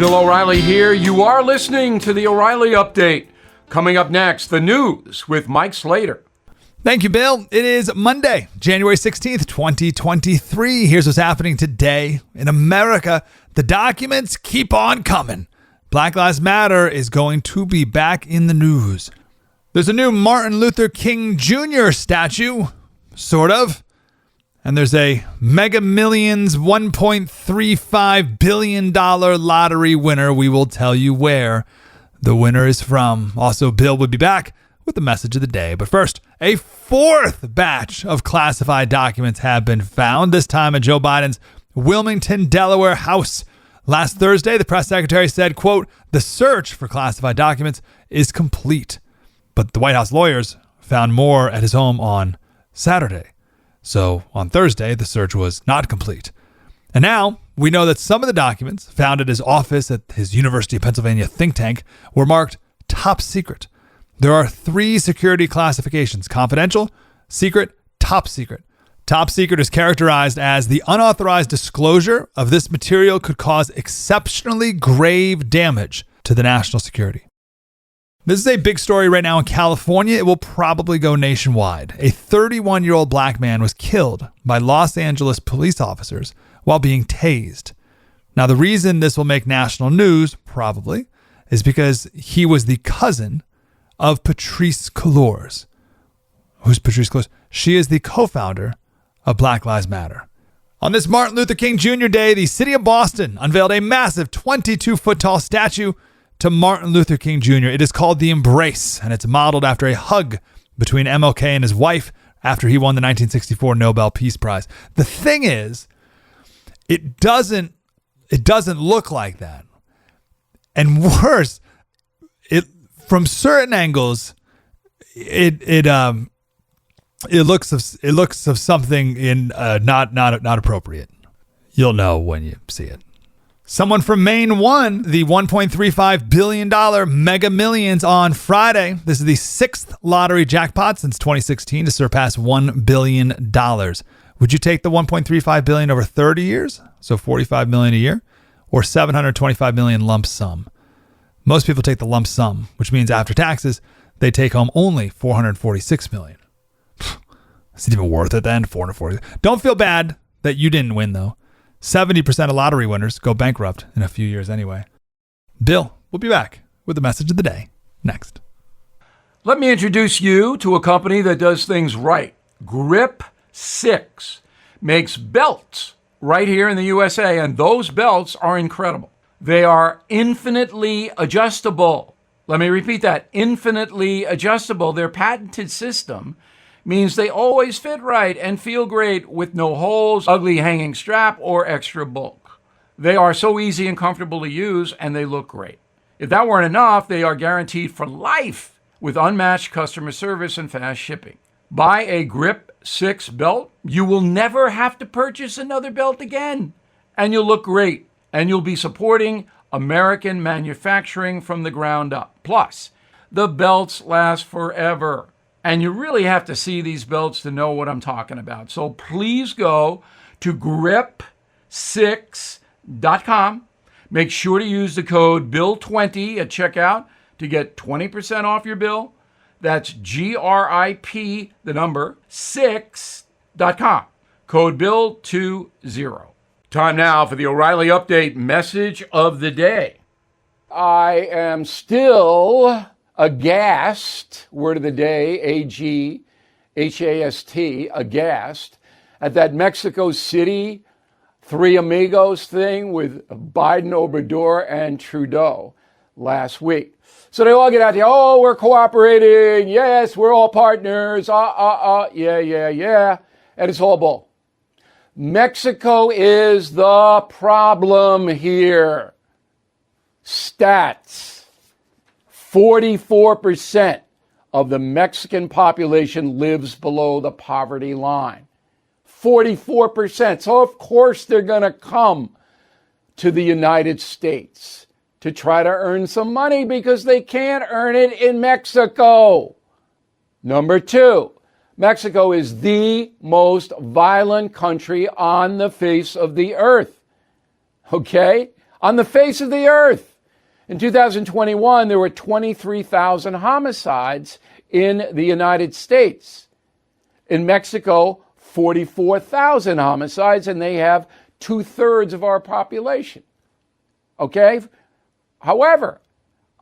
Bill O'Reilly here. You are listening to the O'Reilly Update. Coming up next, the news with Mike Slater. Thank you, Bill. It is Monday, January 16th, 2023. Here's what's happening today. In America, the documents keep on coming. Black Lives Matter is going to be back in the news. There's a new Martin Luther King Jr. statue, sort of. And there's a Mega Millions $1.35 billion lottery winner. We will tell you where the winner is from. Also, Bill will be back with the message of the day. But first, a fourth batch of classified documents have been found, this time at Joe Biden's Wilmington, Delaware house. Last Thursday, the press secretary said, quote, "The search for classified documents is complete." But the White House lawyers found more at his home on Saturday. So on Thursday, the search was not complete. And now we know that some of the documents found at his office at his University of Pennsylvania think tank were marked top secret. There are 3 security classifications: confidential, secret, top secret. Top secret is characterized as the unauthorized disclosure of this material could cause exceptionally grave damage to the national security. This is a big story right now in California. It will probably go nationwide. A 31-year-old black man was killed by Los Angeles police officers while being tased. Now, the reason this will make national news, probably, is because he was the cousin of Patrisse Cullors. Who's Patrisse Cullors? She is the co-founder of Black Lives Matter. On this Martin Luther King Jr. Day, the city of Boston unveiled a massive 22-foot-tall statue to Martin Luther King Jr. It is called the Embrace, and it's modeled after a hug between MLK and his wife after he won the 1964 Nobel Peace Prize. The thing is, it doesn't look like that. And worse, from certain angles, it looks of something in not appropriate. You'll know when you see it. Someone from Maine won the $1.35 billion Mega Millions on Friday. This is the 6th lottery jackpot since 2016 to surpass $1 billion. Would you take the $1.35 billion over 30 years, so $45 million a year, or $725 million lump sum? Most people take the lump sum, which means after taxes, they take home only $446 million. Is it even worth it then? $440. Don't feel bad that you didn't win, though. 70% of lottery winners go bankrupt in a few years anyway. Bill will be back with the message of the day next. Let me introduce you to a company that does things right. Grip 6 makes belts right here in the USA, and those belts are incredible. They are infinitely adjustable. Let me repeat that. Infinitely adjustable. Their patented system means they always fit right and feel great with no holes, ugly hanging strap, or extra bulk. They are so easy and comfortable to use, and they look great. If that weren't enough, they are guaranteed for life with unmatched customer service and fast shipping. Buy a Grip 6 belt, you will never have to purchase another belt again, and you'll look great, and you'll be supporting American manufacturing from the ground up. Plus, the belts last forever. And you really have to see these belts to know what I'm talking about. So please go to grip6.com. Make sure to use the code BILL20 at checkout to get 20% off your bill. That's GRIP, the number, 6.com. Code BILL20. Time now for the O'Reilly Update message of the day. I am still aghast, word of the day, A-G-H-A-S-T, aghast, at that Mexico City Three Amigos thing with Biden, Obrador, and Trudeau last week. So they all get out there, oh, we're cooperating, yes, we're all partners, yeah, and it's all bull. Mexico is the problem here. Stats. 44% of the Mexican population lives below the poverty line. 44%. So of course they're going to come to the United States to try to earn some money because they can't earn it in Mexico. Number 2, Mexico is the most violent country on the face of the earth. Okay? on the face of the earth. In 2021, there were 23,000 homicides in the United States. In Mexico, 44,000 homicides, and they have 2/3 of our population. Okay? However,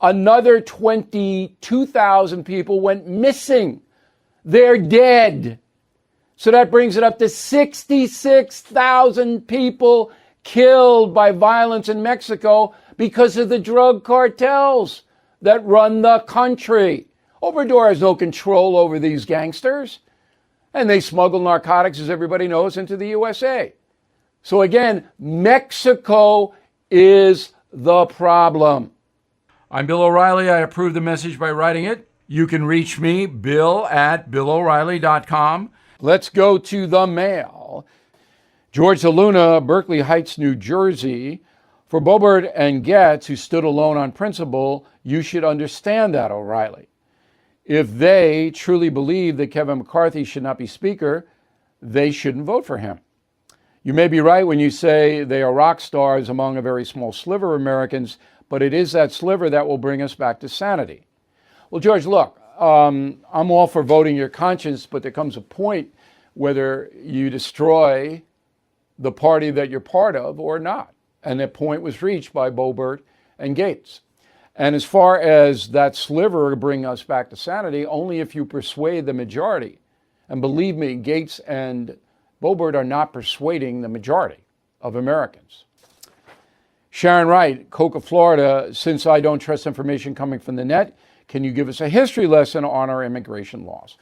another 22,000 people went missing. They're dead. So that brings it up to 66,000 people killed by violence in Mexico because of the drug cartels that run the country. Obrador has no control over these gangsters, and they smuggle narcotics, as everybody knows, into the USA. So again, Mexico is the problem. I'm Bill O'Reilly. I approve the message by writing it. You can reach me, bill@billoreilly.com. Let's go to the mail. George DeLuna, Berkeley Heights, New Jersey. For Boebert and Getz, who stood alone on principle, you should understand that, O'Reilly. If they truly believe that Kevin McCarthy should not be Speaker, they shouldn't vote for him. You may be right when you say they are rock stars among a very small sliver of Americans, but it is that sliver that will bring us back to sanity. Well, George, look, I'm all for voting your conscience, but there comes a point whether you destroy the party that you're part of or not. And that point was reached by Boebert and Gates. And as far as that sliver bring us back to sanity, only if you persuade the majority. And believe me, Gates and Boebert are not persuading the majority of Americans. Sharon Wright, Coca, Florida. Since I don't trust information coming from the net, can you give us a history lesson on our immigration laws?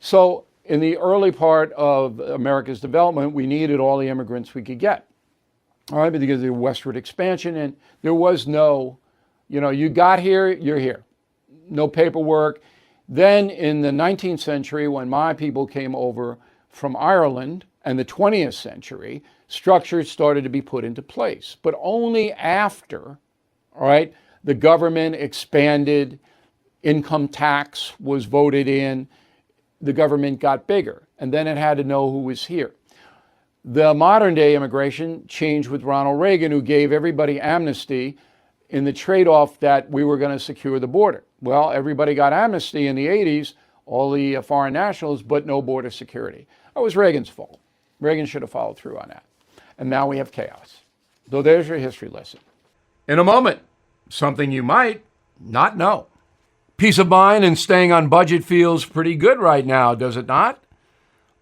So in the early part of America's development, we needed all the immigrants we could get. All right, because of the westward expansion, and there was no, you got here, you're here. No paperwork. Then in the 19th century, when my people came over from Ireland, and the 20th century, structures started to be put into place. But only after, all right, the government expanded, income tax was voted in, the government got bigger, and then it had to know who was here. The modern day immigration changed with Ronald Reagan, who gave everybody amnesty in the trade-off that we were going to secure the border. Well, everybody got amnesty in the 80s, all the foreign nationals, but no border security. That was Reagan's fault. Reagan should have followed through on that. And now we have chaos. So there's your history lesson. In a moment, something you might not know. Peace of mind and staying on budget feels pretty good right now, does it not?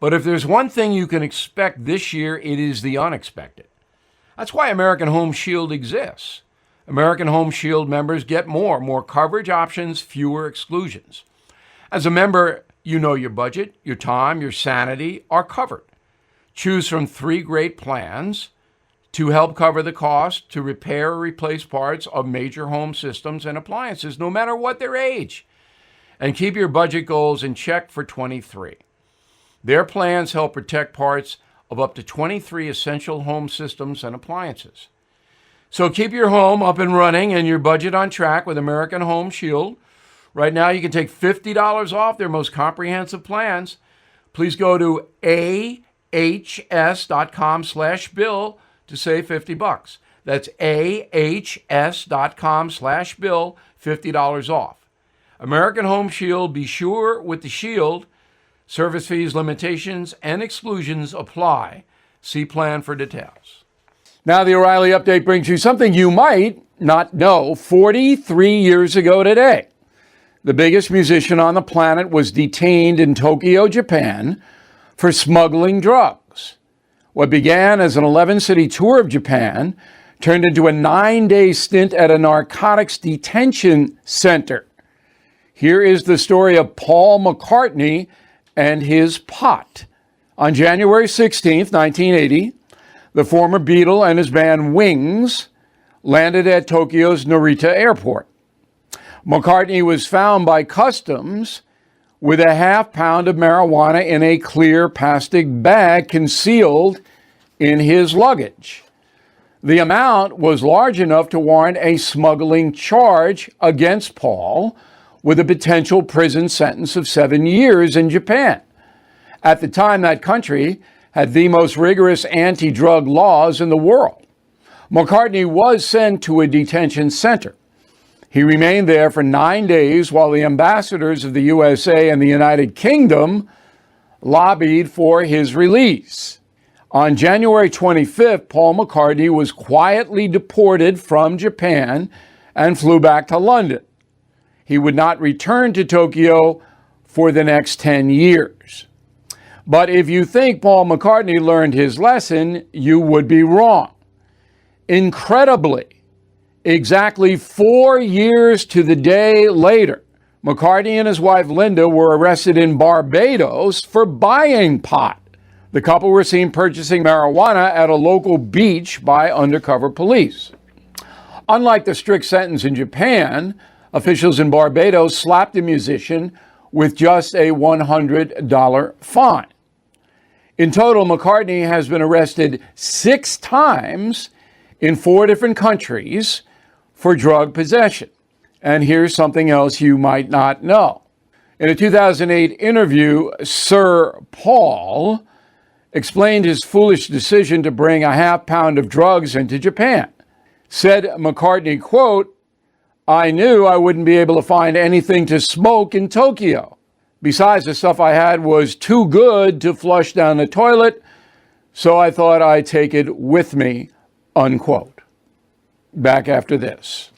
But if there's one thing you can expect this year, it is the unexpected. That's why American Home Shield exists. American Home Shield members get more coverage options, fewer exclusions. As a member, you know your budget, your time, your sanity are covered. Choose from 3 great plans to help cover the cost to repair or replace parts of major home systems and appliances, no matter what their age. And keep your budget goals in check for 23. Their plans help protect parts of up to 23 essential home systems and appliances. So keep your home up and running and your budget on track with American Home Shield. Right now, you can take $50 off their most comprehensive plans. Please go to ahs.com/bill to save $50. That's ahs.com/bill, $50 off. American Home Shield, be sure with the Shield. Service fees, limitations, and exclusions apply. See plan for details. Now the O'Reilly Update brings you something you might not know. 43 years ago today, the biggest musician on the planet was detained in Tokyo, Japan, for smuggling drugs. What began as an 11-city tour of Japan turned into a 9-day stint at a narcotics detention center. Here is the story of Paul McCartney and his pot. On January 16th, 1980, the former Beatle and his band Wings landed at Tokyo's Narita Airport. McCartney was found by customs with a half-pound of marijuana in a clear plastic bag concealed in his luggage. The amount was large enough to warrant a smuggling charge against Paul, with a potential prison sentence of 7 years in Japan. At the time, that country had the most rigorous anti-drug laws in the world. McCartney was sent to a detention center. He remained there for 9 days while the ambassadors of the USA and the United Kingdom lobbied for his release. On January 25th, Paul McCartney was quietly deported from Japan and flew back to London. He would not return to Tokyo for the next 10 years. But if you think Paul McCartney learned his lesson, you would be wrong. Incredibly, exactly 4 years to the day later, McCartney and his wife Linda were arrested in Barbados for buying pot. The couple were seen purchasing marijuana at a local beach by undercover police. Unlike the strict sentence in Japan, officials in Barbados slapped the musician with just a $100 fine. In total, McCartney has been arrested 6 times in 4 different countries for drug possession. And here's something else you might not know. In a 2008 interview, Sir Paul explained his foolish decision to bring a half pound of drugs into Japan. Said McCartney, quote, "I knew I wouldn't be able to find anything to smoke in Tokyo. Besides, the stuff I had was too good to flush down the toilet, so I thought I'd take it with me," unquote. Back after this.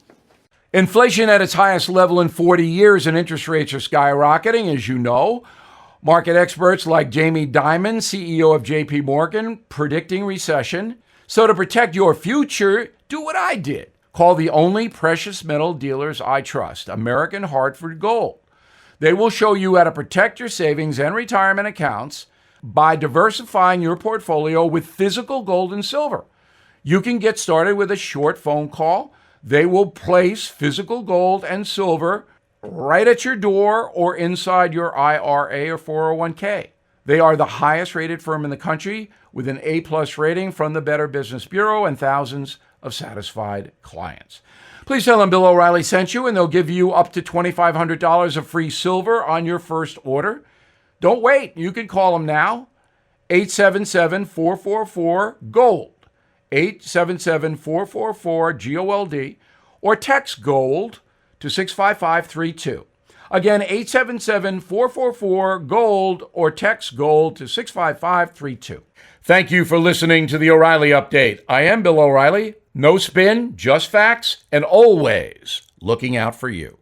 Inflation at its highest level in 40 years and interest rates are skyrocketing, as you know. Market experts like Jamie Dimon, CEO of JP Morgan, predicting recession. So to protect your future, do what I did. Call the only precious metal dealers I trust, American Hartford Gold. They will show you how to protect your savings and retirement accounts by diversifying your portfolio with physical gold and silver. You can get started with a short phone call. They will place physical gold and silver right at your door or inside your IRA or 401k. They are the highest rated firm in the country with an A+ rating from the Better Business Bureau and thousands of satisfied clients. Please tell them Bill O'Reilly sent you, and they'll give you up to $2,500 of free silver on your first order. Don't wait. You can call them now. 877-444-GOLD. 877-444-GOLD. Or text GOLD to 65532. Again, 877-444-GOLD or text GOLD to 65532. Thank you for listening to the O'Reilly Update. I am Bill O'Reilly. No spin, just facts, and always looking out for you.